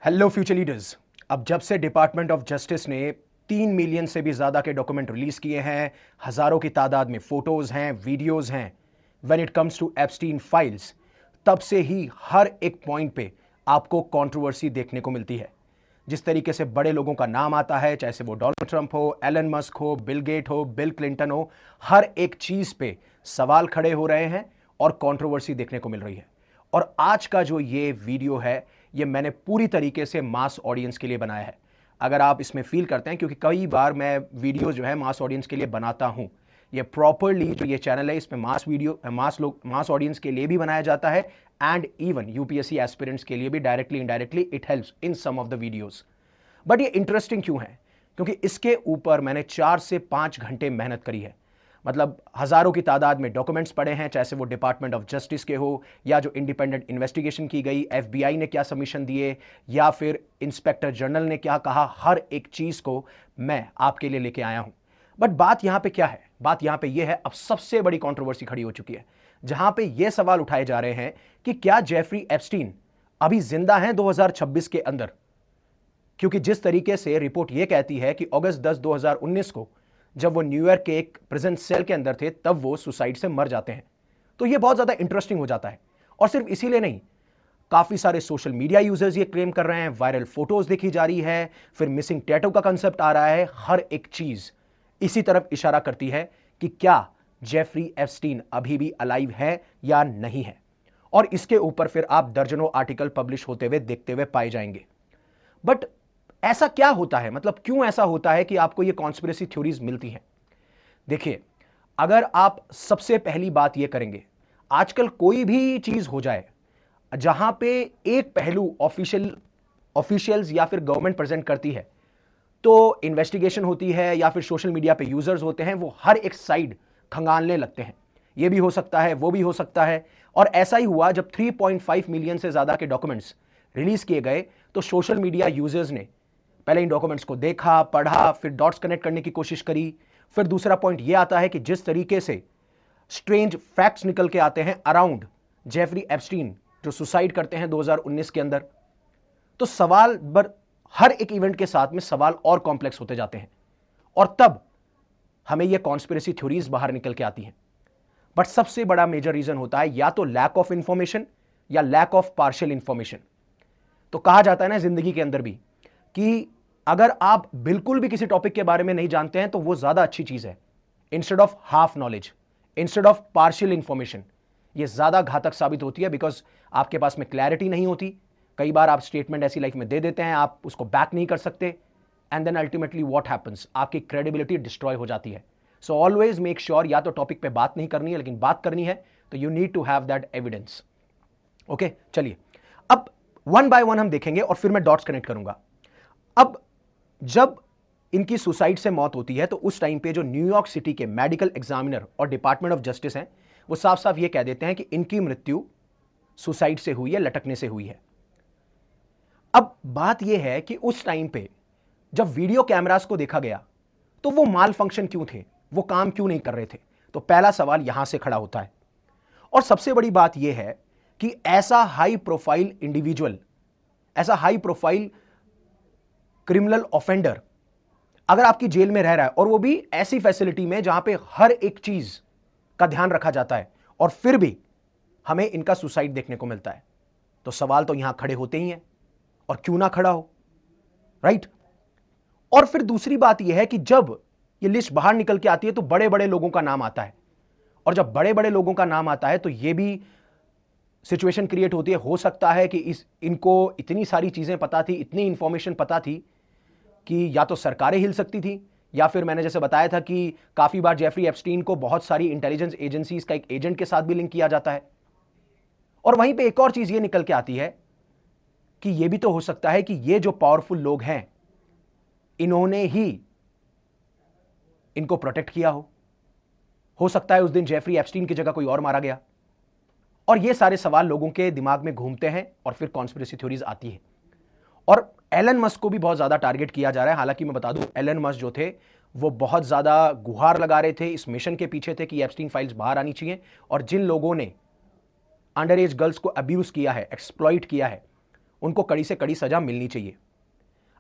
Hello future leaders. अब जब से डिपार्टमेंट ऑफ जस्टिस ने 3 मिलियन से भी ज़्यादा के डॉक्यूमेंट रिलीज़ किए हैं, हज़ारों की तादाद में फ़ोटोज़ हैं, वीडियोज़ हैं, when it comes to Epstein files, तब से ही हर एक पॉइंट पे आपको कंट्रोवर्सी देखने को मिलती है। जिस तरीके से बड़े लोगों का नाम आता है, चाहे से वो डोनाल्ड ट्रंप हो, एलन मस्क हो, बिल गेट हो, बिल क्लिंटन हो, हर एक चीज़ पे सवाल खड़े हो रहे हैं और कंट्रोवर्सी देखने को मिल रही है। और आज का जो ये वीडियो है, ये मैंने पूरी तरीके से मास ऑडियंस के लिए बनाया है। अगर आप इसमें फील करते हैं, क्योंकि कई बार मैं वीडियो जो है मास ऑडियंस के लिए बनाता हूं, ये प्रॉपरली जो ये चैनल है इसमें मास ऑडियंस के लिए भी बनाया जाता है एंड इवन यूपीएससी एस्पिरेंट्स के लिए भी directly indirectly it helps in some of the videos. But ये इंटरेस्टिंग क्यों है? क्योंकि इसके ऊपर मैंने 4 से 5 घंटे मेहनत करी है। मतलब हजारों की तादाद में डॉक्यूमेंट्स पड़े हैं, चाहे से वो डिपार्टमेंट ऑफ जस्टिस के हो, या जो इंडिपेंडेंट इन्वेस्टिगेशन की गई, एफबीआई ने क्या सबमिशन दिए, या फिर इंस्पेक्टर जनरल ने क्या कहा, हर एक चीज को मैं आपके लिए लेके आया हूं। बट बात यहां पे क्या है? बात यहां पे यह है, अब सबसे बड़ी कंट्रोवर्सी खड़ी हो चुकी है, जहां पे यह सवाल उठाए जा रहे हैं कि क्या जेफरी एप्स्टीन अभी जिंदा हैं 2026 के अंदर? क्योंकि जिस तरीके से रिपोर्ट यह कहती है कि अगस्त 10 2019 को जब वो न्यूयॉर्क के एक प्रिजन सेल के अंदर थे, तब वो सुसाइड से मर जाते हैं। तो ये बहुत ज्यादा इंटरेस्टिंग हो जाता है। और सिर्फ इसीलिए नहीं, काफी सारे सोशल मीडिया यूजर्स ये क्लेम कर रहे हैं, वायरल फोटोज देखी जा रही है, फिर मिसिंग टैटू का कंसेप्ट आ रहा है। हर एक चीज इसी तरफ इशारा करती है कि क्या जेफरी एप्स्टीन अभी भी अलाइव है या नहीं है। और इसके ऊपर फिर आप दर्जनों आर्टिकल पब्लिश होते हुए देखते हुए पाए जाएंगे। बट ऐसा क्या होता है, मतलब क्यों ऐसा होता है कि आपको ये कॉन्स्पिरेसी थ्योरीज मिलती हैं? देखिए, अगर आप सबसे पहली बात ये करेंगे, आजकल कोई भी चीज हो जाए जहां पे एक पहलू ऑफिशियल्स या फिर गवर्नमेंट प्रेजेंट करती है, तो इन्वेस्टिगेशन होती है या फिर सोशल मीडिया पे यूजर्स होते हैं, वो हर एक साइड खंगालने लगते हैं। ये भी हो सकता है, वो भी हो सकता है। और ऐसा ही हुआ जब 3.5 मिलियन से ज्यादा के डॉक्यूमेंट्स रिलीज किए गए, तो सोशल मीडिया यूजर्स ने पहले इन डॉक्यूमेंट्स को देखा, पढ़ा, फिर डॉट्स कनेक्ट करने की कोशिश करी। फिर दूसरा पॉइंट यह आता है कि जिस तरीके से स्ट्रेंज फैक्ट्स निकल के आते हैं अराउंड जेफरी एप्स्टीन जो सुसाइड करते हैं 2019 के अंदर, तो सवाल हर एक इवेंट के साथ में सवाल और कॉम्प्लेक्स होते जाते हैं। और तब हमें यह कॉन्स्पिरेसी थ्योरीज बाहर निकल के आती हैं। बट सबसे बड़ा मेजर रीजन होता है या तो लैक ऑफ इंफॉर्मेशन या लैक ऑफ पार्शियल इंफॉर्मेशन। तो कहा जाता है ना जिंदगी के अंदर भी कि अगर आप बिल्कुल भी किसी टॉपिक के बारे में नहीं जानते हैं तो वो ज्यादा अच्छी चीज है, instead of half knowledge, instead of partial information. ये ज्यादा घातक साबित होती है, बिकॉज आपके पास में क्लैरिटी नहीं होती। कई बार आप स्टेटमेंट ऐसी लाइफ में दे देते हैं, आप उसको बैक नहीं कर सकते, and then ultimately what happens, आपकी क्रेडिबिलिटी डिस्ट्रॉय हो जाती है। सो ऑलवेज मेक श्योर, या तो टॉपिक पे बात नहीं करनी है, लेकिन बात करनी है तो you need to have that evidence. Okay, चलिए अब वन बाय वन हम देखेंगे और फिर मैं डॉट्स कनेक्ट करूंगा। अब जब इनकी सुसाइड से मौत होती है, तो उस टाइम पे जो न्यूयॉर्क सिटी के मेडिकल एग्जामिनर और डिपार्टमेंट ऑफ जस्टिस हैं, वो साफ साफ ये कह देते हैं कि इनकी मृत्यु सुसाइड से हुई है, लटकने से हुई है। अब बात यह है कि उस टाइम पे जब वीडियो कैमरास को देखा गया, तो वो माल फंक्शन क्यों थे, वो काम क्यों नहीं कर रहे थे? तो पहला सवाल यहां से खड़ा होता है। और सबसे बड़ी बात यह है कि ऐसा हाई प्रोफाइल इंडिविजुअल, ऐसा हाई प्रोफाइल क्रिमिनल ऑफेंडर अगर आपकी जेल में रह रहा है, और वो भी ऐसी फैसिलिटी में जहां पे हर एक चीज का ध्यान रखा जाता है, और फिर भी हमें इनका सुसाइड देखने को मिलता है, तो सवाल तो यहां खड़े होते ही हैं। और क्यों ना खड़ा हो, राइट? और फिर दूसरी बात यह है कि जब ये लिस्ट बाहर निकल के आती है, तो बड़े बड़े लोगों का नाम आता है। और जब बड़े बड़े लोगों का नाम आता है, तो यह भी सिचुएशन क्रिएट होती है, हो सकता है कि इनको इतनी सारी चीजें पता थी, इतनी इंफॉर्मेशन पता थी कि या तो सरकारें हिल सकती थी, या फिर मैंने जैसे बताया था कि काफी बार जेफरी एप्स्टीन को बहुत सारी इंटेलिजेंस एजेंसीज का एक एजेंट के साथ भी लिंक किया जाता है। और वहीं पे एक और चीज ये निकल के आती है कि ये भी तो हो सकता है कि ये जो पावरफुल लोग हैं, इन्होंने ही इनको प्रोटेक्ट किया हो सकता है उस दिन जेफरी एप्स्टीन की जगह कोई और मारा गया। और ये सारे सवाल लोगों के दिमाग में घूमते हैं और फिर कॉन्स्पिरेसी थ्योरीज आती है। और एलन मस्क को भी बहुत ज्यादा टारगेट किया जा रहा है। हालांकि मैं बता दूं, एलन मस्क जो थे वो बहुत ज्यादा गुहार लगा रहे थे, इस मिशन के पीछे थे कि एप्स्टीन फाइल्स बाहर आनी चाहिए। और जिन लोगों ने अंडर एज गर्ल्स को अब्यूज किया है, एक्सप्लॉइट किया है, उनको कड़ी से कड़ी सजा मिलनी चाहिए।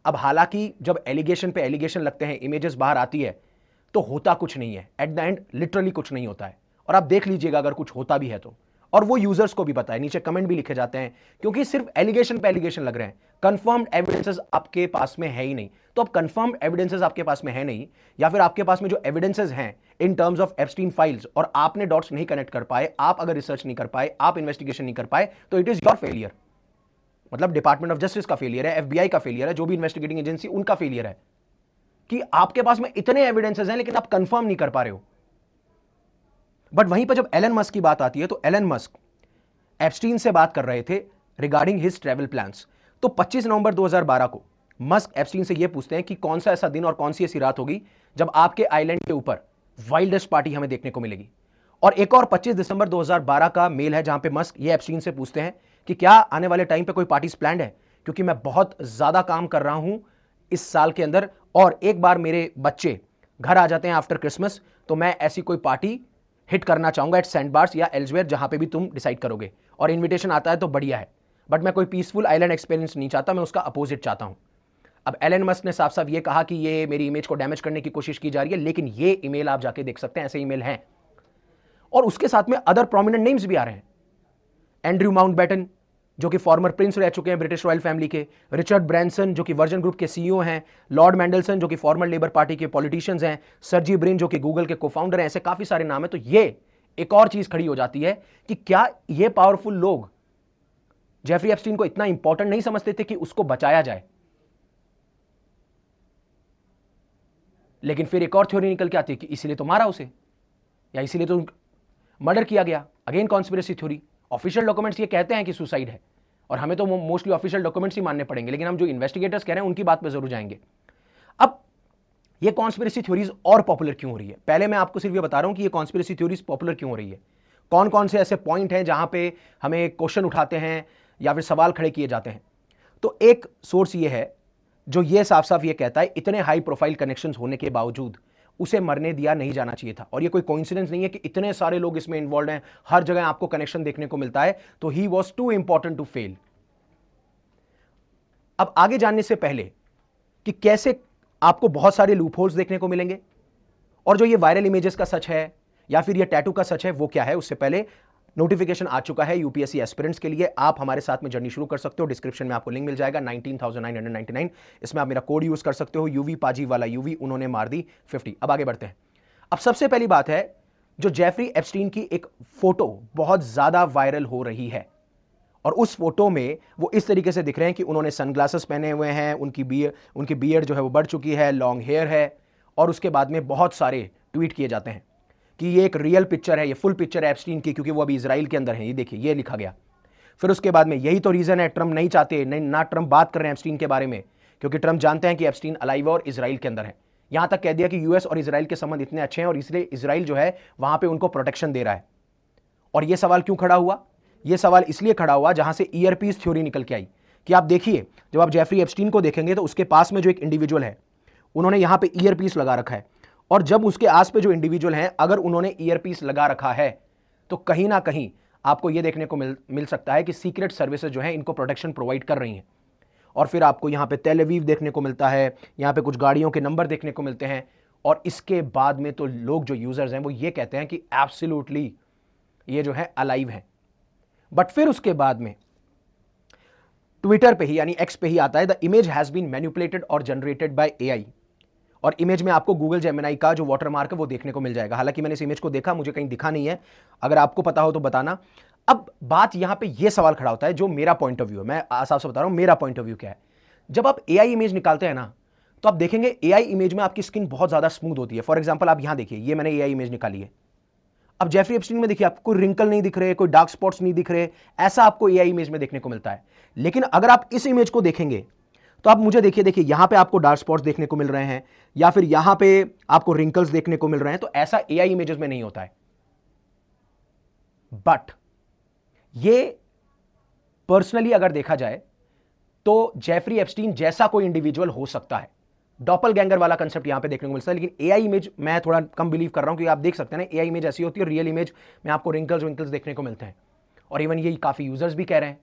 अब हालांकि जब एलिगेशन पे एलिगेशन लगते हैं, इमेजेस बाहर आती है, तो होता कुछ नहीं है, एट द एंड लिटरली कुछ नहीं होता है। और आप देख लीजिएगा अगर कुछ होता भी है तो, और वो यूजर्स को भी पता है, नीचे कमेंट भी लिखे जाते हैं, क्योंकि सिर्फ एलिगेशन पे एलिगेशन लग रहे हैं, कंफर्म्ड एविडेंसेस आपके पास में है ही नहीं। तो अब कंफर्म्ड एविडेंसेस आपके पास में है नहीं, या फिर आपके पास में जो एविडेंसेस हैं in terms of Epstein files, और आपने डॉट्स नहीं कनेक्ट कर पाए, आप अगर रिसर्च नहीं कर पाए, आप इन्वेस्टिगेशन नहीं कर पाए, तो इट इज योर फेलियर। मतलब डिपार्टमेंट ऑफ जस्टिस का फेलियर है, एफबीआई का फेलियर है, जो भी इन्वेस्टिगेटिंग एजेंसी उनका फेलियर है कि आपके पास में इतने एविडेंसेस हैं लेकिन आप कंफर्म नहीं कर पा रहे हो। बट वहीं पर जब एलन मस्क की बात आती है, तो एलन मस्क एप्स्टीन से बात कर रहे थे रिगार्डिंग हिज ट्रैवल प्लान्स। तो 25 नवंबर 2012 को मस्क एप्स्टीन से यह पूछते हैं कि कौन सा ऐसा दिन और कौन सी ऐसी रात होगी जब आपके आइलैंड के ऊपर वाइल्डेस्ट पार्टी हमें देखने को मिलेगी। और एक और 25 दिसंबर 2012 का मेल है जहां पे मस्क ये एप्स्टीन से पूछते हैं कि क्या आने वाले टाइम पे कोई पार्टीज प्लान्ड है, क्योंकि मैं बहुत ज्यादा काम कर रहा हूं इस साल के अंदर, और एक बार मेरे बच्चे घर आ जाते हैं आफ्टर क्रिसमस, तो मैं ऐसी कोई पार्टी हिट करना चाहूंगा एट सैंडबार्स या एल्सवेयर, जहां पे भी तुम डिसाइड करोगे, और इन्विटेशन आता है तो बढ़िया है, बट मैं कोई पीसफुल आइलैंड एक्सपीरियंस नहीं चाहता, मैं उसका अपोजिट चाहता हूं। अब एलन मस्क ने साफ साफ ये कहा कि ये मेरी इमेज को डैमेज करने की कोशिश की जा रही है, लेकिन ये ईमेल आप जाके देख सकते हैं, ऐसे ईमेल हैं। और उसके साथ में अदर प्रोमिनेंट नेम्स भी आ रहे हैं। एंड्रयू माउंटबेटन जो कि फॉर्मर प्रिंस रह चुके हैं ब्रिटिश रॉयल फैमिली के, रिचर्ड ब्रैंसन जो कि वर्जन ग्रुप के सीईओ हैं, लॉर्ड मैंडलसन जो कि फॉर्मर लेबर पार्टी के पॉलिटिशियंस हैं, सर्जी ब्रिन जो कि गूगल के को-फाउंडर हैं, ऐसे काफी सारे नाम हैं। तो ये एक और चीज खड़ी हो जाती है कि क्या ये पावरफुल लोग जेफरी एप्स्टीन को इतना इंपॉर्टेंट नहीं समझते थे कि उसको बचाया जाए। लेकिन फिर एक और थ्योरी निकल के आती है कि इसीलिए तो मारा उसे, या इसीलिए तो मर्डर किया गया। Again conspiracy theory. Official documents ये कहते हैं कि सुसाइड है, और हमें तो मोस्टली ऑफिशियल डॉक्यूमेंट्स ही मानने पड़ेंगे, लेकिन हम जो इन्वेस्टिगेटर्स कह रहे हैं उनकी बात पे जरूर जाएंगे। अब ये कॉन्स्पिरेसी थ्योरीज और पॉपुलर क्यों हो रही है, पहले मैं आपको सिर्फ ये बता रहा हूं कि ये कॉन्स्पिरेसी थ्योरीज पॉपुलर क्यों हो रही है, कौन कौन से ऐसे पॉइंट हैं जहां पे हमें क्वेश्चन उठाते हैं या फिर सवाल खड़े किए जाते हैं। तो एक सोर्स ये है जो ये साफ साफ ये कहता है इतने हाई प्रोफाइल कनेक्शंस होने के बावजूद उसे मरने दिया नहीं जाना चाहिए था। और ये कोई कोइंसिडेंस नहीं है कि इतने सारे लोग इसमें इन्वॉल्व हैं, हर जगह आपको कनेक्शन देखने को मिलता है, तो he was too important to fail. अब आगे जानने से पहले कि कैसे आपको बहुत सारे लूपहोल्स देखने को मिलेंगे, और जो ये वायरल इमेजेस का सच है या फिर ये टैटू का सच है वो क्या है, उससे पहले नोटिफिकेशन आ चुका है यूपीएससी एस्पिरेंट्स के लिए। आप हमारे साथ में जर्नी शुरू कर सकते हो, डिस्क्रिप्शन में आपको लिंक मिल जाएगा 19,999। इसमें आप मेरा कोड यूज कर सकते हो, यूवी पाजी वाला यूवी, उन्होंने मार दी 50। अब आगे बढ़ते हैं। अब सबसे पहली बात है, जो जेफरी एप्स्टीन की एक फोटो बहुत ज्यादा वायरल हो रही है, और उस फोटो में वो इस तरीके से दिख रहे हैं कि उन्होंने सनग्लासेस पहने हुए हैं, उनकी बियर्ड जो है वो बढ़ चुकी है, लॉन्ग हेयर है, और उसके बाद में बहुत सारे ट्वीट किए जाते हैं कि ये एक रियल पिक्चर है, ये फुल पिक्चर है एप्स्टीन की, क्योंकि वो अभी इजराइल के अंदर है, ये देखिए ये लिखा गया। फिर उसके बाद में यही तो रीजन है ट्रंप नहीं चाहते, नहीं ना ट्रंप बात कर रहे हैं एप्स्टीन के बारे में, क्योंकि ट्रंप जानते हैं कि एप्स्टीन अलाइव और इजराइल के अंदर है। यहां तक कह दिया कि यूएस और इजराइल के संबंध इतने अच्छे हैं और इसलिए इजराइल जो है वहां पे उनको प्रोटेक्शन दे रहा है। और यह सवाल क्यों खड़ा हुआ, यह सवाल इसलिए खड़ा हुआ जहां से ईयरपीस थ्योरी निकल के आई कि आप देखिए, जब आप जेफरी एप्स्टीन को देखेंगे तो उसके पास में जो एक इंडिविजुअल है उन्होंने यहां पे ईयरपीस लगा रखा है, और जब उसके आस पे जो इंडिविजुअल हैं अगर उन्होंने ईयरपीस लगा रखा है तो कहीं ना कहीं आपको यह देखने को मिल सकता है कि सीक्रेट सर्विसेज जो है इनको प्रोटेक्शन प्रोवाइड कर रही हैं। और फिर आपको यहां पे तेल अवीव देखने को मिलता है, यहां पे कुछ गाड़ियों के नंबर देखने को मिलते हैं, और इसके बाद में तो लोग जो यूजर्स हैं वो ये कहते हैं कि एब्सोल्युटली ये जो है अलाइव है। बट फिर उसके बाद में ट्विटर पे ही यानी एक्स पे ही आता है, the image has been manipulated और जनरेटेड बाय एआई, और इमेज में आपको गूगल जेमिनाई का जो वाटरमार्क है वो देखने को मिल जाएगा। हालांकि मैंने इस इमेज को देखा, मुझे कहीं दिखा नहीं है, अगर आपको पता हो तो बताना। अब बात यहां पे ये सवाल खड़ा होता है, जो मेरा पॉइंट ऑफ व्यू है, मैं साफ से बता रहा हूं मेरा पॉइंट ऑफ व्यू क्या है। जब आप एआई इमेज निकालते हैं ना, तो आप देखेंगे एआई इमेज में आपकी स्किन बहुत ज्यादा स्मूथ होती है। फॉर एग्जाम्पल आप यहां देखिए, ये मैंने एआई इमेज निकाली है। अब जेफरी एप्स्टीन में देखिए आपको कोई रिंकल नहीं दिख रहे, कोई डार्क स्पॉट्स नहीं दिख रहे, ऐसा आपको एआई इमेज में देखने को मिलता है। लेकिन अगर आप इस इमेज को देखेंगे तो आप मुझे देखिए यहां पे आपको डार्क स्पॉट्स देखने को मिल रहे हैं, या फिर यहां पे आपको रिंकल्स देखने को मिल रहे हैं, तो ऐसा एआई इमेजेस में नहीं होता है। बट ये पर्सनली अगर देखा जाए तो जेफरी एप्स्टीन जैसा कोई इंडिविजुअल हो सकता है, डॉपलगैंगर वाला कंसेप्ट यहां पे देखने को मिलता है। लेकिन एआई इमेज मैं थोड़ा कम बिलीव कर रहा हूं, क्योंकि आप देख सकते हैं ना एआई इमेज ऐसी होती है, रियल इमेज में आपको रिंकल्स देखने को मिलते हैं, और इवन ये काफी यूजर्स भी कह रहे हैं।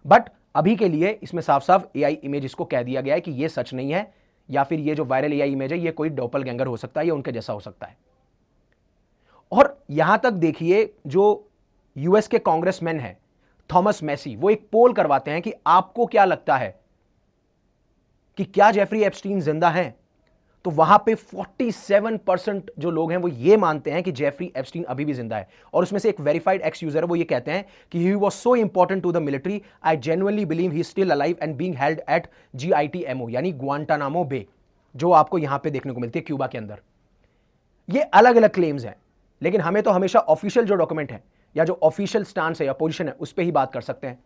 बट अभी के लिए इसमें साफ साफ एआई इमेज इसको कह दिया गया है कि ये सच नहीं है, या फिर ये जो वायरल एआई इमेज है ये कोई डॉपलगैंगर हो सकता है, ये उनके जैसा हो सकता है। और यहां तक देखिए, जो यूएस के कांग्रेसमैन हैं थॉमस मैसी, वो एक पोल करवाते हैं कि आपको क्या लगता है कि क्या जेफरी एप्स्टीन जिंदा हैं, तो वहां पे 47% जो लोग हैं वो ये मानते हैं कि जेफरी एप्स्टीन अभी भी जिंदा है। और उसमें से एक वेरीफाइड एक्स यूजर है, वो ये कहते हैं कि he was so important to the military, I genuinely believe he still alive and being held at GITMO, यानी ग्वांटानामो बे, जो आपको यहां पे देखने को मिलती है क्यूबा के अंदर। ये अलग अलग क्लेम्स हैं, लेकिन हमें तो हमेशा ऑफिशियल जो डॉक्यूमेंट है या जो ऑफिशियल स्टांस है या पोजीशन है उस पर ही बात कर सकते हैं।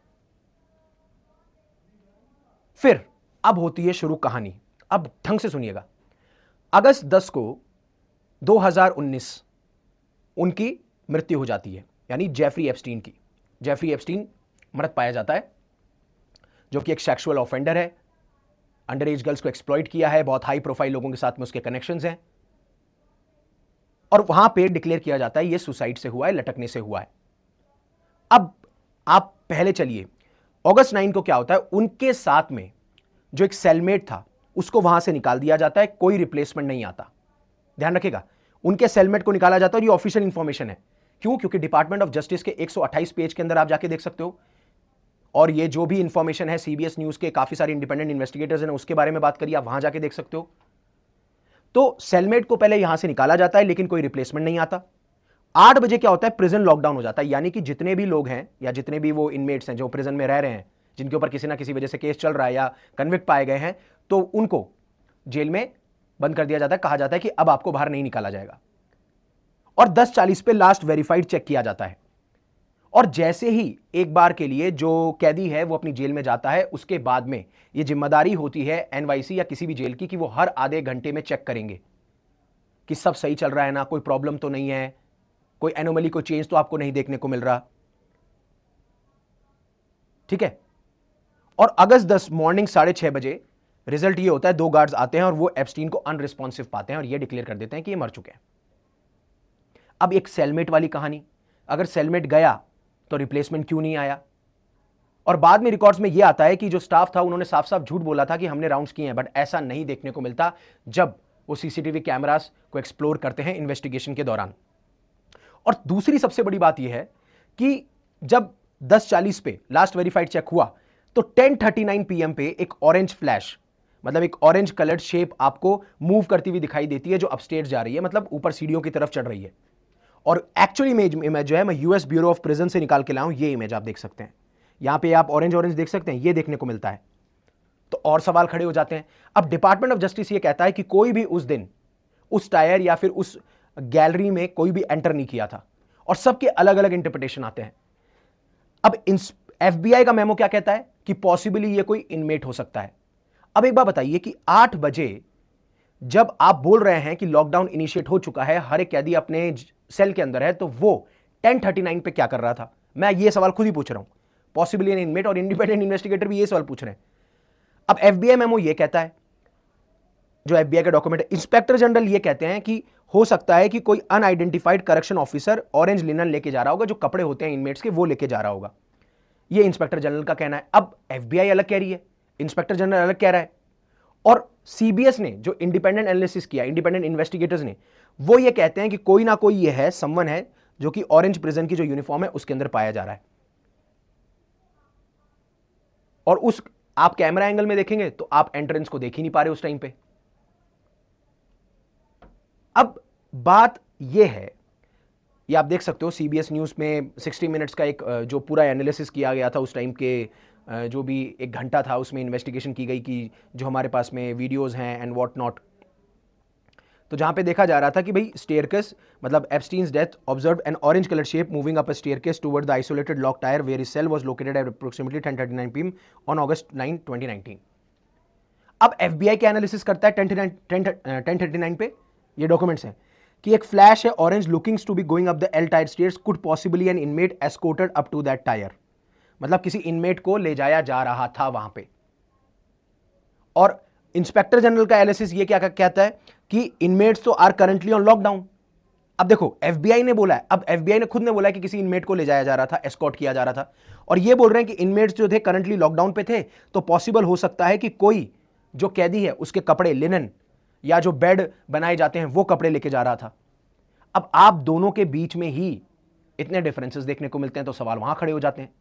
फिर अब होती है शुरू कहानी। अब ढंग से सुनिएगा। अगस्त 10 को 2019 उनकी मृत्यु हो जाती है, यानी जेफरी एप्स्टीन की। जेफरी एप्स्टीन मृत पाया जाता है, जो कि एक सेक्सुअल ऑफेंडर है, अंडर एज गर्ल्स को एक्सप्लॉइट किया है, बहुत हाई प्रोफाइल लोगों के साथ में उसके कनेक्शंस हैं, और वहां पे डिक्लेयर किया जाता है ये सुसाइड से हुआ है, लटकने से हुआ है। अब आप पहले चलिए, अगस्त 9 को क्या होता है, उनके साथ में जो एक सेलमेट था उसको वहां से निकाल दिया जाता है, कोई रिप्लेसमेंट नहीं आता। ध्यान रखिएगा, उनके सेलमेट को निकाला जाता है, और ये ऑफिशियल इंफॉर्मेशन है। क्यों? क्योंकि डिपार्टमेंट ऑफ जस्टिस के 128 पेज के अंदर आप जाके देख सकते हो, और ये जो भी इंफॉर्मेशन है CBS न्यूज के काफी सारे इंडिपेंडेंट इन्वेस्टिगेटर्स ने उसके बारे में बात करी, आप वहां जाके देख सकते हो। तो सेलमेट को पहले यहां से निकाला जाता है, लेकिन कोई रिप्लेसमेंट नहीं आता। 8 बजे क्या होता है, प्रिजन लॉकडाउन हो जाता है, यानी कि जितने भी लोग हैं या जितने भी वो इनमेट्स हैं जो प्रिजन में रह रहे हैं, जिनके ऊपर किसी ना किसी वजह से केस चल रहा है या कन्विक्ट पाए गए हैं, तो उनको जेल में बंद कर दिया जाता है। कहा जाता है कि अब आपको बाहर नहीं निकाला जाएगा, और 10:40 पे लास्ट वेरीफाइड चेक किया जाता है। और जैसे ही एक बार के लिए जो कैदी है वो अपनी जेल में जाता है, उसके बाद में ये जिम्मेदारी होती है NYC या किसी भी जेल की कि वो हर आधे घंटे में चेक करेंगे कि सब सही चल रहा है ना, कोई प्रॉब्लम तो नहीं है, कोई एनोमली, कोई चेंज तो आपको नहीं देखने को मिल रहा। ठीक है। और अगस्त 10 मॉर्निंग 6:30 बजे रिजल्ट ये होता है, 2 गार्ड्स आते हैं और वो एप्स्टीन को अनरिस्पॉन्सिव पाते हैं और ये डिक्लेयर कर देते हैं कि ये मर चुके हैं। अब एक सेलमेट वाली कहानी, अगर सेलमेट गया तो रिप्लेसमेंट क्यों नहीं आया? और बाद में रिकॉर्ड्स में यह आता है कि जो स्टाफ था उन्होंने साफ साफ झूठ बोला था कि हमने राउंड्स किए हैं, बट ऐसा नहीं देखने को मिलता जब वो CCTV कैमरास को एक्सप्लोर करते हैं इन्वेस्टिगेशन के दौरान। और दूसरी सबसे बड़ी बात यह है कि जब 10:40 पे लास्ट वेरीफाइड चेक हुआ तो 10:39 PM पे एक ऑरेंज फ्लैश, मतलब एक ऑरेंज कलर्ड शेप आपको मूव करती हुई दिखाई देती है, जो अपस्टेयर्स जा रही है, मतलब ऊपर सीढ़ियों की तरफ चढ़ रही है। और एक्चुअल इमेज जो है मैं US ब्यूरो ऑफ प्रिजन से निकाल के लाया हूं, ये इमेज आप देख सकते हैं, यहां पे आप ऑरेंज ऑरेंज देख सकते हैं, ये देखने को मिलता है। तो और सवाल खड़े हो जाते हैं। अब डिपार्टमेंट ऑफ जस्टिस ये कहता है कि कोई भी उस दिन उस टायर या फिर उस गैलरी में कोई भी एंटर नहीं किया था, और सबके अलग अलग इंटरप्रिटेशन आते हैं। अब FBI का मेमो क्या कहता है कि पॉसिबली ये कोई इनमेट हो सकता है। अब एक बात बताइए कि 8 बजे जब आप बोल रहे हैं कि लॉकडाउन इनिशिएट हो चुका है, हर एक कैदी अपने सेल के अंदर है, तो वो 10:39 पे क्या कर रहा था? मैं ये सवाल खुद ही पूछ रहा हूं, पॉसिबली एन इनमेट, और इंडिपेंडेंट इन्वेस्टिगेटर भी ये सवाल पूछ रहे हैं। अब FBI मेमो ये कहता है, जो FBI का डॉक्यूमेंट है, इंस्पेक्टर जनरल ये कहते हैं कि हो सकता है कि कोई unidentified correction officer orange linen लेके जा रहा होगा, जो कपड़े होते हैं इनमेट्स के वो लेके जा रहा होगा। ये इंस्पेक्टर जनरल का कहना है। अब FBI अलग कह रही है, इंस्पेक्टर जनरल अलग कह रहा है, और CBS ने जो इंडिपेंडेंट एनालिसिस किया, इंडिपेंडेंट इन्वेस्टिगेटर्स ने, वो ये कहते हैं कि कोई ना कोई ये है, समवन है जो कि ऑरेंज प्रिजन की जो यूनिफॉर्म है उसके अंदर पाया जा रहा है। और उस आप कैमरा एंगल में देखेंगे तो आप एंट्रेंस को देख ही नहीं पा रहे उस टाइम पे। अब बात यह है, ये आप देख सकते हो CBS न्यूज में 60 मिनट्स का एक जो पूरा एनालिसिस किया गया था उस टाइम के, जो भी 1 घंटा था उसमें इन्वेस्टिगेशन की गई कि जो हमारे पास में वीडियोस हैं एंड व्हाट नॉट। तो जहां पे देखा जा रहा था कि भाई स्टेयरकेस, मतलब Epstein's death observed an orange colour shape moving up a staircase toward the isolated lock tier where his cell was located at approximately 10:39 PM on August 9, 2019। अब FBI क्या एनालिसिस करता है 10:39 पे, ये डॉक्यूमेंट्स हैं कि एक फ्लैश है orange looking to be going up the L tier stairs, could possibly an inmate escorted up to that tier, मतलब किसी इनमेट को ले जाया जा रहा था वहां पे। और इंस्पेक्टर जनरल का एनालिसिस ये क्या कहता है कि इनमेट्स तो आर करंटली ऑन लॉकडाउन। अब देखो एफबीआई ने बोला है, अब एफबीआई ने खुद ने बोला है कि किसी इनमेट को ले जाया जा रहा था, एस्कॉर्ट किया जा रहा था, और ये बोल रहे हैं कि इनमेट्स जो थे करंटली लॉकडाउन पे थे, तो पॉसिबल हो सकता है कि कोई जो कैदी है उसके कपड़े, लिनन या जो बेड बनाए जाते हैं वो कपड़े लेके जा रहा था। अब आप दोनों के बीच में ही इतने डिफरेंसेस देखने को मिलते हैं, तो सवाल वहां खड़े हो जाते हैं।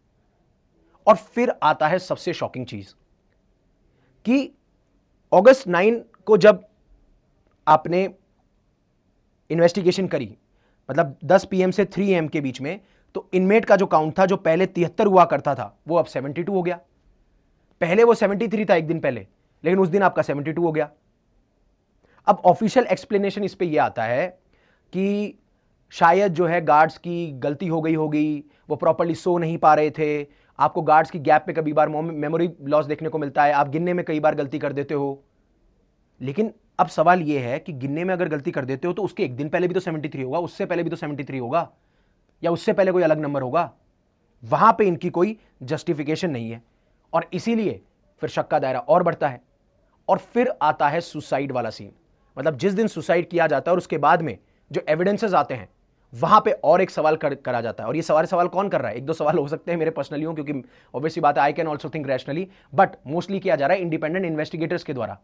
और फिर आता है सबसे शॉकिंग चीज कि अगस्त 9 को जब आपने इन्वेस्टिगेशन करी, मतलब 10 पीएम से 3 AM के बीच में, तो इनमेट का जो काउंट था, जो पहले 73 हुआ करता था, वो अब 72 हो गया। पहले वो 73 था एक दिन पहले, लेकिन उस दिन आपका 72 हो गया। अब ऑफिशियल एक्सप्लेनेशन इस पे ये आता है कि शायद जो है गार्ड्स की गलती हो गई होगी, वो प्रॉपर्ली सो नहीं पा रहे थे, आपको गार्ड्स की गैप पे कई बार मेमोरी लॉस देखने को मिलता है, आप गिनने में कई बार गलती कर देते हो। लेकिन अब सवाल यह है कि गिनने में अगर गलती कर देते हो तो उसके एक दिन पहले भी तो 73 होगा, उससे पहले भी तो 73 होगा, या उससे पहले कोई अलग नंबर होगा। वहां पे इनकी कोई जस्टिफिकेशन नहीं है, और इसीलिए फिर शक का दायरा और बढ़ता है। और फिर आता है सुसाइड वाला सीन, मतलब जिस दिन सुसाइड किया जाता है और उसके बाद में जो एविडेंसेस आते हैं, वहां पे और एक सवाल करा जाता है। और ये सवाल कौन कर रहा है? एक दो सवाल हो सकते हैं मेरे पर्सनली हो, क्योंकि ऑब्वियसली बात है I can also think rationally, but mostly किया जा रहा है इंडिपेंडेंट इन्वेस्टिगेटर्स के द्वारा।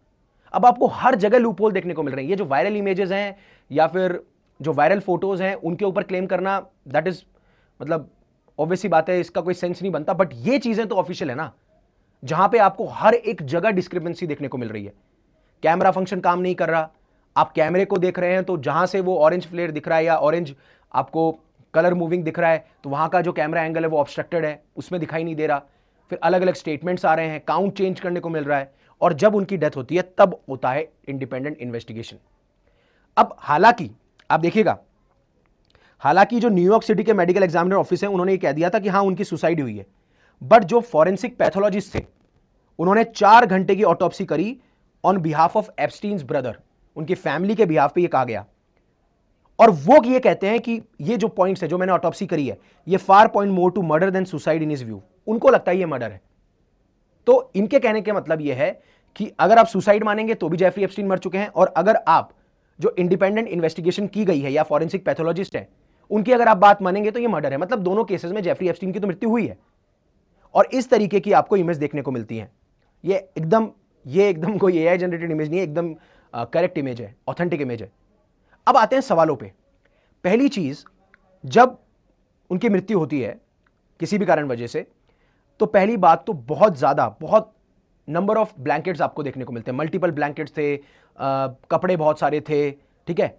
अब आपको हर जगह लूपहोल देखने को मिल रहे हैं। ये जो वायरल इमेजेस हैं या फिर जो वायरल फोटोज हैं, उनके ऊपर क्लेम करना, दैट इज मतलब ऑब्वियसली बात है, इसका कोई सेंस नहीं बनता। बट ये चीजें तो ऑफिशियल है ना, जहां पे आपको हर एक जगह डिस्क्रिपेंसी देखने को मिल रही है। कैमरा फंक्शन काम नहीं कर रहा, आप कैमरे को देख रहे हैं तो जहां से वो ऑरेंज फ्लेयर दिख रहा है या ऑरेंज आपको कलर मूविंग दिख रहा है, तो वहां का जो कैमरा एंगल है वो ऑब्स्ट्रक्टेड है, उसमें दिखाई नहीं दे रहा। फिर अलग अलग स्टेटमेंट्स आ रहे हैं, काउंट चेंज करने को मिल रहा है, और जब उनकी डेथ होती है तब होता है इंडिपेंडेंट इन्वेस्टिगेशन। अब हालांकि आप देखिएगा, हालांकि जो न्यूयॉर्क सिटी के मेडिकल एग्जामिनर ऑफिस है, उन्होंने ये कह दिया था कि हाँ उनकी सुसाइड हुई है, बट जो फॉरेंसिक पैथोलॉजिस्ट थे उन्होंने 4 घंटे की ऑटोप्सी करी ऑन बिहाफ ऑफ एप्स्टीन्स ब्रदर, उनकी फैमिली के बिहाफ पे ये कहा गया। और वो ये कहते हैं कि ये जो पॉइंट्स है जो मैंने ऑटोप्सी करी है, ये far point more to murder than suicide in his view, उनको लगता है ये मर्डर है। तो इनके कहने के मतलब ये है कि अगर आप सुसाइड मानेंगे तो भी जेफरी एप्स्टीन मर चुके हैं, और अगर आप जो इंडिपेंडेंट इन्वेस्टिगेशन की गई है या फॉरेंसिक पैथोलॉजिस्ट है उनकी अगर आप बात मानेंगे तो ये मर्डर है। मतलब दोनों केसेस में जेफरी एप्स्टीन की तो मृत्यु हुई है, और इस तरीके की आपको इमेज देखने को मिलती है। ये एकदम कोई एआई जनरेटेड इमेज नहीं है, एकदम करेक्ट इमेज है, ऑथेंटिक इमेज है। अब आते हैं सवालों पे। पहली चीज, जब उनकी मृत्यु होती है किसी भी कारण वजह से, तो पहली बात तो बहुत नंबर ऑफ ब्लैंकेट्स आपको देखने को मिलते हैं, मल्टीपल ब्लैंकेट्स थे, कपड़े बहुत सारे थे, ठीक है।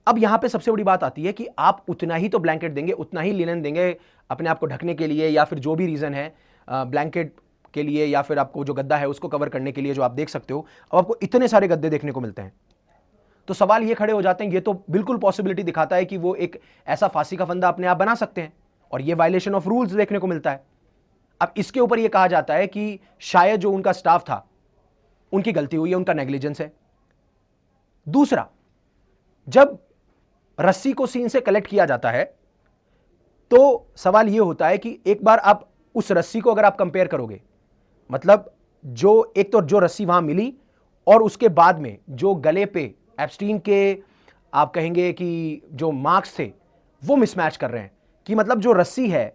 अब यहां पे सबसे बड़ी बात आती है कि आप उतना ही तो ब्लैंकेट देंगे, उतना ही लिनन देंगे अपने आप को ढकने के लिए, या फिर जो भी रीजन है ब्लैंकेट के लिए, या फिर आपको जो गद्दा है उसको कवर करने के लिए, जो आप देख सकते हो। अब आपको इतने सारे गद्दे देखने को मिलते हैं, तो सवाल ये खड़े हो जाते हैं, ये तो बिल्कुल पॉसिबिलिटी दिखाता है कि वो एक ऐसा फांसी का फंदा अपने आप बना सकते हैं, और ये वायलेशन ऑफ रूल्स देखने को मिलता है। अब इसके ऊपर ये कहा जाता है कि शायद जो उनका स्टाफ था उनकी गलती हुई है, उनका नेग्लिजेंस है। दूसरा, जब रस्सी को सीन से कलेक्ट किया जाता है तो सवाल यह होता है कि एक बार आप उस रस्सी को अगर आप कंपेयर करोगे, मतलब जो एक तो जो रस्सी वहां मिली और उसके बाद में जो गले पे एप्स्टीन के आप कहेंगे कि जो मार्क्स थे वो मिसमैच कर रहे हैं, कि मतलब जो रस्सी है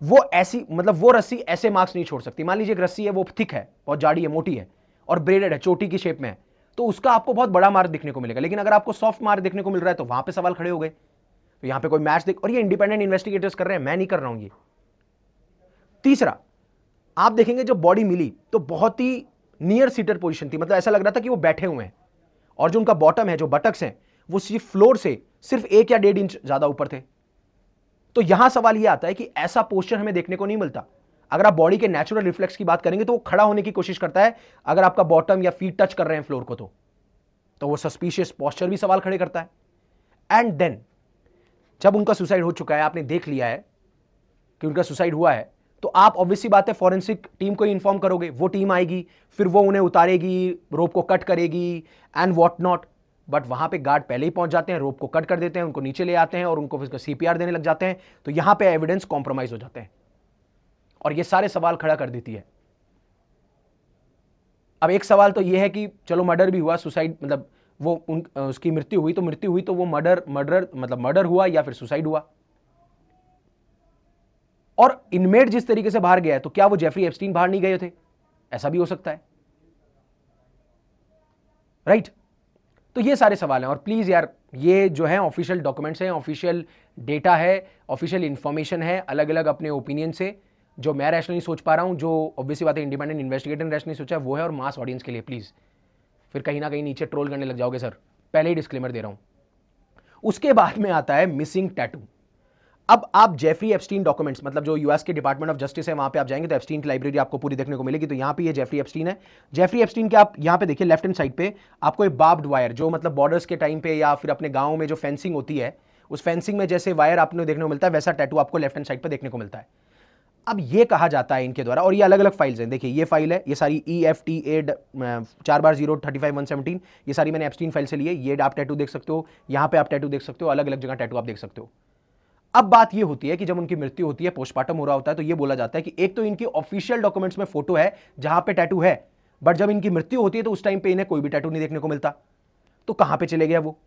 वो ऐसी, मतलब वो रस्सी ऐसे मार्क्स नहीं छोड़ सकती। मान लीजिए एक रस्सी है, वो थिक है, बहुत जाड़ी है, मोटी है और ब्रेडेड है, चोटी की शेप में है, तो उसका आपको बहुत बड़ा मार्क देखने को मिलेगा। लेकिन अगर आपको सॉफ्ट मार्क देखने को मिल रहा है तो वहां पे सवाल खड़े हो गए। तो यहां पे कोई मैच देख, और ये इंडिपेंडेंट इन्वेस्टिगेटर्स कर रहे हैं, मैं नहीं कर रहा हूं ये। तीसरा, आप देखेंगे जब बॉडी मिली तो बहुत ही नियर सीटेड पोजीशन थी, मतलब ऐसा लग रहा था कि वो बैठे हुए हैं, और जो उनका बॉटम है, जो बटक्स हैं, वो सिर्फ फ्लोर से सिर्फ 1 या 1.5 इंच ज्यादा ऊपर थे। तो यहां सवाल यह आता है कि ऐसा पोस्चर हमें देखने को नहीं मिलता। अगर आप बॉडी के नेचुरल रिफ्लेक्स की बात करेंगे तो वो खड़ा होने की कोशिश करता है, अगर आपका बॉटम या फीट टच कर रहे हैं फ्लोर को, तो वो सस्पिशियस पोस्चर भी सवाल खड़े करता है। एंड देन जब उनका सुसाइड हो चुका है, आपने देख लिया है कि उनका सुसाइड हुआ है, तो आप ऑब्वियसली बात है फॉरेंसिक टीम को इन्फॉर्म करोगे, वो टीम आएगी, फिर वो उन्हें उतारेगी, रोप को कट करेगी एंड व्हाट नॉट। बट वहां पे गार्ड पहले ही पहुंच जाते हैं, रोप को कट कर देते हैं, उनको नीचे ले आते हैं और उनको फिर सीपीआर देने लग जाते हैं। तो यहां पे एविडेंस कॉम्प्रोमाइज हो जाते हैं, और ये सारे सवाल खड़ा कर देती है। अब एक सवाल तो यह है कि चलो मर्डर भी हुआ, सुसाइड मतलब वो उसकी मृत्यु हुई तो वो मर्डर हुआ या फिर सुसाइड हुआ। और इनमेट जिस तरीके से बाहर गया है, तो क्या वो जेफरी एप्स्टीन बाहर नहीं गए थे? ऐसा भी हो सकता है, राइट? तो ये सारे सवाल हैं। और प्लीज यार, ये जो है ऑफिशियल डॉक्यूमेंट्स हैं, ऑफिशियल डेटा है, ऑफिशियल इंफॉर्मेशन है, अलग अलग अपने ओपिनियन से जो मैं रैशनली सोच पा रहा हूं, जो ऑब्वियसली बात है इंडिपेंडेंट इन्वेस्टिगेटर ने रैशनली सोचा है वो है, और मास ऑडियंस के लिए प्लीज फिर कहीं ना कहीं नीचे ट्रोल करने लग जाओगे सर, पहले ही डिस्क्लेमर दे रहा हूं। उसके बाद में आता है मिसिंग टैटू। अब आप जेफरी एप्स्टीन डॉक्यूमेंट्स, मतलब जो यूएस के डिपार्टमेंट ऑफ जस्टिस है, वहां पे आप जाएंगे तो एप्स्टीन की लाइब्रेरी आपको पूरी देखने को मिलेगी। तो यहां पे ये जेफरी एप्स्टीन है। जेफरी एप्स्टीन के आप यहां पे देखिए लेफ्ट हैंड साइड पे आपको एक बार्ब्ड वायर, जो मतलब बॉर्डर्स के टाइम पे या फिर अपने गांव में जो फेंसिंग होती है, उस फेंसिंग में जैसे वायर आपने देखने को मिलता है, वैसा टैटू आपको लेफ्ट हैंड साइड पे देखने को मिलता है। अब ये कहा जाता है इनके द्वारा, और ये अलग अलग फाइल्स हैं, देखिए ये फाइल है, ये सारी EFTA 4/0 35/117, ये सारी मैंने एप्स्टीन फाइल से ली है। ये आप टैटू देख सकते हो, यहां पे आप टैटू देख सकते हो, अलग अलग जगह टैटू आप देख सकते हो। अब बात ये होती है कि जब उनकी मृत्यु होती है, पोस्टमार्टम हो रहा होता है, तो ये बोला जाता है कि एक तो इनकी ऑफिशियल डॉक्यूमेंट्स में फोटो है जहां पे टैटू है, बट जब इनकी मृत्यु होती है तो उस टाइम पे इन्हें कोई भी टैटू नहीं देखने को मिलता। तो कहां पे चले गया वो?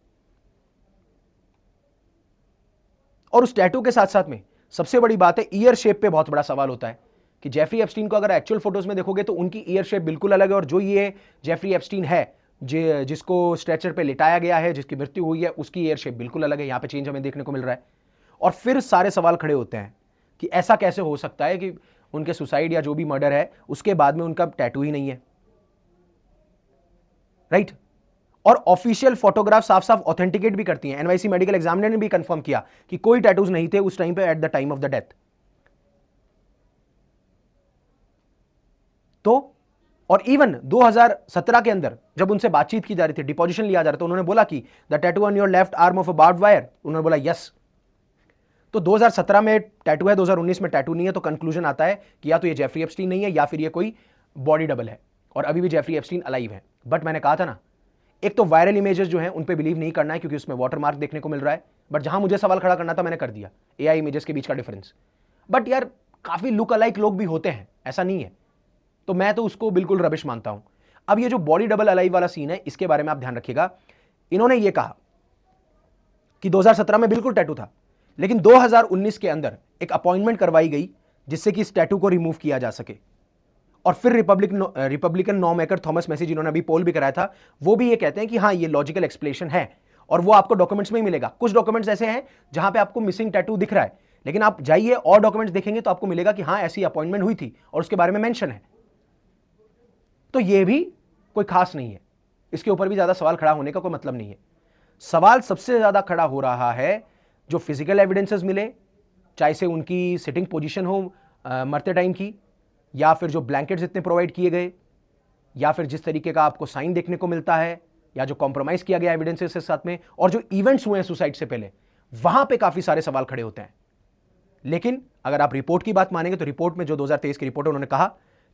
और उस टैटू के साथ साथ में सबसे बड़ी बात है, ईयर शेप पे बहुत बड़ा सवाल होता है कि जेफरी एप्स्टीन को अगर एक्चुअल फोटोज में देखोगे तो उनकी ईयर शेप बिल्कुल अलग है, और जो ये जेफरी एप्स्टीन है जिसको स्ट्रेचर पे लिटाया गया है, जिसकी मृत्यु हुई है, उसकी ईयर शेप बिल्कुल अलग है। यहां पे चेंज हमें देखने को मिल रहा है। और फिर सारे सवाल खड़े होते हैं कि ऐसा कैसे हो सकता है कि उनके सुसाइड या जो भी मर्डर है उसके बाद में उनका टैटू ही नहीं है, राइट? और ऑफिशियल फोटोग्राफ साफ साफ ऑथेंटिकेट भी करती हैं। एनवाईसी मेडिकल एग्जामिनर ने भी कंफर्म किया कि कोई टैटूज नहीं थे उस टाइम पे at the time of the death. तो और इवन 2017 के अंदर जब उनसे बातचीत की जा रही थी, डिपोजिशन लिया जा रहा था, तो उन्होंने बोला कि the tattoo on your left arm of a barbed wire, उन्होंने बोला यस। तो 2017 में टैटू है, 2019 में टैटू नहीं है, तो कंक्लूजन आता है कि या तो ये जेफरी एप्स्टीन नहीं है या फिर ये कोई बॉडी डबल है, और अभी भी जेफरी एप्स्टीन अलाइव है। बट मैंने कहा था ना, एक तो वायरल इमेजेस जो हैं उन पे बिलीव नहीं करना है क्योंकि उसमें वाटरमार्क देखने को मिल रहा है, बट जहां मुझे सवाल खड़ा करना था मैंने कर दिया, AI इमेजेस के बीच का डिफरेंस। बट यार काफी लुक अलाइक लोग भी होते हैं, ऐसा नहीं है, तो मैं तो उसको बिल्कुल रबिश मानता हूं। अब ये जो बॉडी डबल अलाइव वाला सीन है, इसके बारे में आप ध्यान रखिएगा। इन्होंने ये कहा कि 2017 में बिल्कुल टैटू था, लेकिन 2019 के अंदर एक अपॉइंटमेंट करवाई गई जिससे कि इस टैटू को रिमूव किया जा सके। और फिर Republican law maker Thomas Massie, जिन्होंने अभी पोल भी कराया था, वो भी ये कहते हैं कि हाँ ये लॉजिकल एक्सप्लेनेशन है, और वो आपको डॉक्यूमेंट्स में ही मिलेगा। कुछ डॉक्यूमेंट्स ऐसे हैं जहां पे आपको मिसिंग टैटू दिख रहा है, लेकिन आप जाइए और डॉक्यूमेंट्स देखेंगे तो आपको मिलेगा कि हाँ ऐसी अपॉइंटमेंट हुई थी और उसके बारे में मेंशन है। तो ये भी कोई खास नहीं है, इसके ऊपर भी ज्यादा सवाल खड़ा होने का कोई मतलब नहीं है। सवाल सबसे ज्यादा खड़ा हो रहा है जो फिजिकल एविडेंसेस मिले, चाहे से उनकी सिटिंग पोजीशन हो मरते टाइम की, या फिर जो ब्लैंकेट्स इतने प्रोवाइड किए गए, या फिर जिस तरीके का आपको साइन देखने को मिलता है, या जो कॉम्प्रोमाइज किया गया एविडेंसेस के साथ में, और जो इवेंट्स हुए हैं सुसाइड से पहले, वहां पे काफी सारे सवाल खड़े होते हैं। लेकिन अगर आप रिपोर्ट की बात मानेंगे तो रिपोर्ट में जो 2023 की रिपोर्ट है, उन्होंने कहा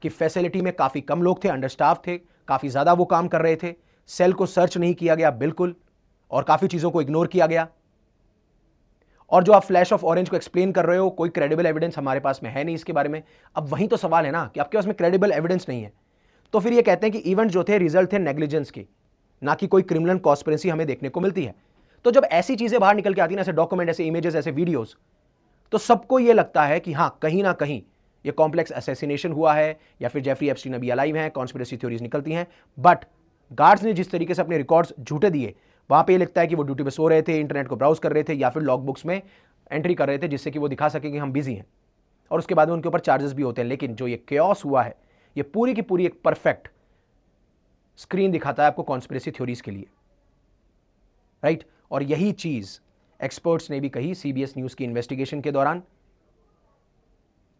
कि फैसिलिटी में काफी कम लोग थे, अंडरस्टाफ थे, काफी ज्यादा वो काम कर रहे थे, सेल को सर्च नहीं किया गया बिल्कुल, और काफी चीजों को इग्नोर किया गया। और जो आप फ्लैश ऑफ ऑरेंज को एक्सप्लेन कर रहे हो, कोई क्रेडिबल एविडेंस हमारे पास में है नहीं इसके बारे में। अब वहीं तो सवाल है ना कि आपके पास में क्रेडिबल एविडेंस नहीं है, तो फिर ये कहते हैं कि इवेंट जो थे रिजल्ट थे नेग्लिजेंस के, ना कि कोई क्रिमिनल कॉन्स्पिरेसी हमें देखने को मिलती है। तो जब ऐसी चीजें बाहर निकल के आती है ना, ऐसे डॉक्यूमेंट, ऐसे इमेजेस, ऐसे वीडियोस, तो सबको ये लगता है कि हाँ कहीं ना कहीं ये कॉम्प्लेक्स असैसिनेशन हुआ है, या फिर जेफरी एप्स्टीन अभी अलाइव हैं, कॉन्स्पिरेसी थ्योरीज निकलती हैं। बट गार्ड्स ने जिस तरीके से अपने रिकॉर्ड्स झूठे दिए, वहां पे ये लगता है कि वो ड्यूटी पे सो रहे थे, इंटरनेट को ब्राउज कर रहे थे, या फिर लॉग बुक्स में एंट्री कर रहे थे जिससे कि वो दिखा सके कि हम बिजी हैं, और उसके बाद में उनके ऊपर चार्जेस भी होते हैं। लेकिन जो ये केओस हुआ है, ये पूरी की पूरी एक परफेक्ट स्क्रीन दिखाता है आपको कॉन्स्पिरेसी थ्योरीज के लिए, राइट? और यही चीज एक्सपर्ट्स ने भी कही CBS न्यूज की इन्वेस्टिगेशन के दौरान,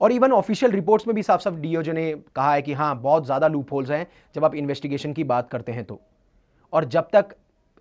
और इवन ऑफिशियल रिपोर्ट्स में भी साफ साफ DOJ ने कहा है कि हाँ बहुत ज्यादा लूप होल्स हैं जब आप इन्वेस्टिगेशन की बात करते हैं तो। और जब तक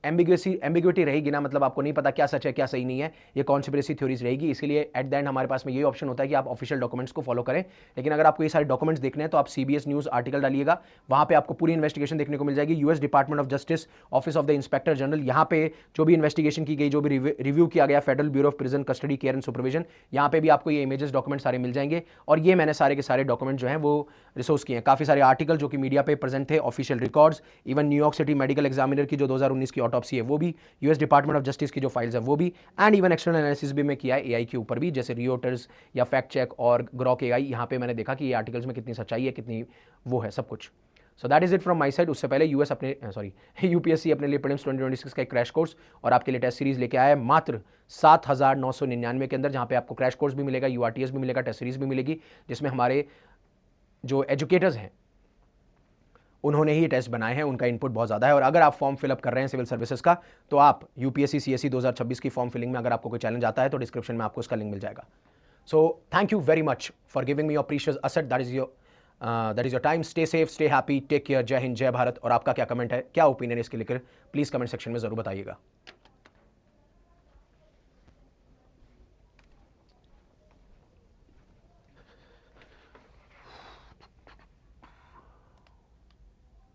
एम्बिग्युइटी रहेगी ना, मतलब आपको नहीं पता क्या सच है क्या सही नहीं है, ये कॉन्स्पिरेसी थ्योरीज रहेगी। इसीलिए एट द एंड हमारे पास में ये ऑप्शन होता है कि आप ऑफिशियल डॉक्यूमेंट्स को फॉलो करें। लेकिन अगर आपको ये सारे डॉक्यूमेंट्स देखने हैं तो आप CBS न्यूज आर्टिकल डालिएगा, वहां पे आपको पूरी इन्वेस्टिगेशन देखने को मिल जाएगी। US department of justice, office of the inspector general, यहाँ पे जो भी इन्वेस्टिगेशन की गई, जो भी रिव्यू किया गया, federal bureau of prison custody care and supervision, यहाँ पे भी आपको ये इमेजेस डॉक्यूमेंट सारे मिल जाएंगे। और ये मैंने सारे के सारे डॉक्यूमेंट जो हैं वो रिसोर्स किए हैं, काफी सारे आर्टिकल जो कि मीडिया पे प्रेजेंट थे, official records, even New York city medical examiner की जो 2019 की ऑटोप्सी है वो भी, यूएस डिपार्टमेंट ऑफ जस्टिस की जो फाइल्स है वो भी, एंड इवन एक्सटर्नल एनालिसिस भी मैं किया है एआई के ऊपर भी, जैसे रियोटर्स या फैक्ट चेक और ग्रॉक एआई। यहाँ पे मैंने देखा कि ये आर्टिकल्स में कितनी सच्चाई है, कितनी वो है, सब कुछ। So that is it from my side. उससे पहले यूएस अपने यूपीएससी अपने लिए प्रीलिम्स 2026 का एक क्रैश कोर्स और आपके लिए टेस्ट सीरीज लेके आया है मात्र 7,999 के अंदर, जहाँ पे आपको क्रैश कोर्स भी मिलेगा, यूआरटीएस भी मिलेगा, टेस्ट सीरीज भी मिलेगी, जिसमें हमारे जो एजुकेटर्स हैं उन्होंने ही टेस्ट बनाए हैं, उनका इनपुट बहुत ज़्यादा है। और अगर आप फॉर्म फिलअप कर रहे हैं सिविल सर्विसेज का, तो आप यूपीएससी सीएससी 2026 की फॉर्म फिलिंग में अगर आपको कोई चैलेंज आता है तो डिस्क्रिप्शन में आपको उसका लिंक मिल जाएगा। So thank you very much for giving me your precious asset, that is your time. Stay safe, stay happy, take care, जय हिंद, जय भारत। और आपका क्या कमेंट है, क्या ओपिनियन है इसके लेकर, प्लीज़ कमेंट सेक्शन में ज़रूर बताइएगा।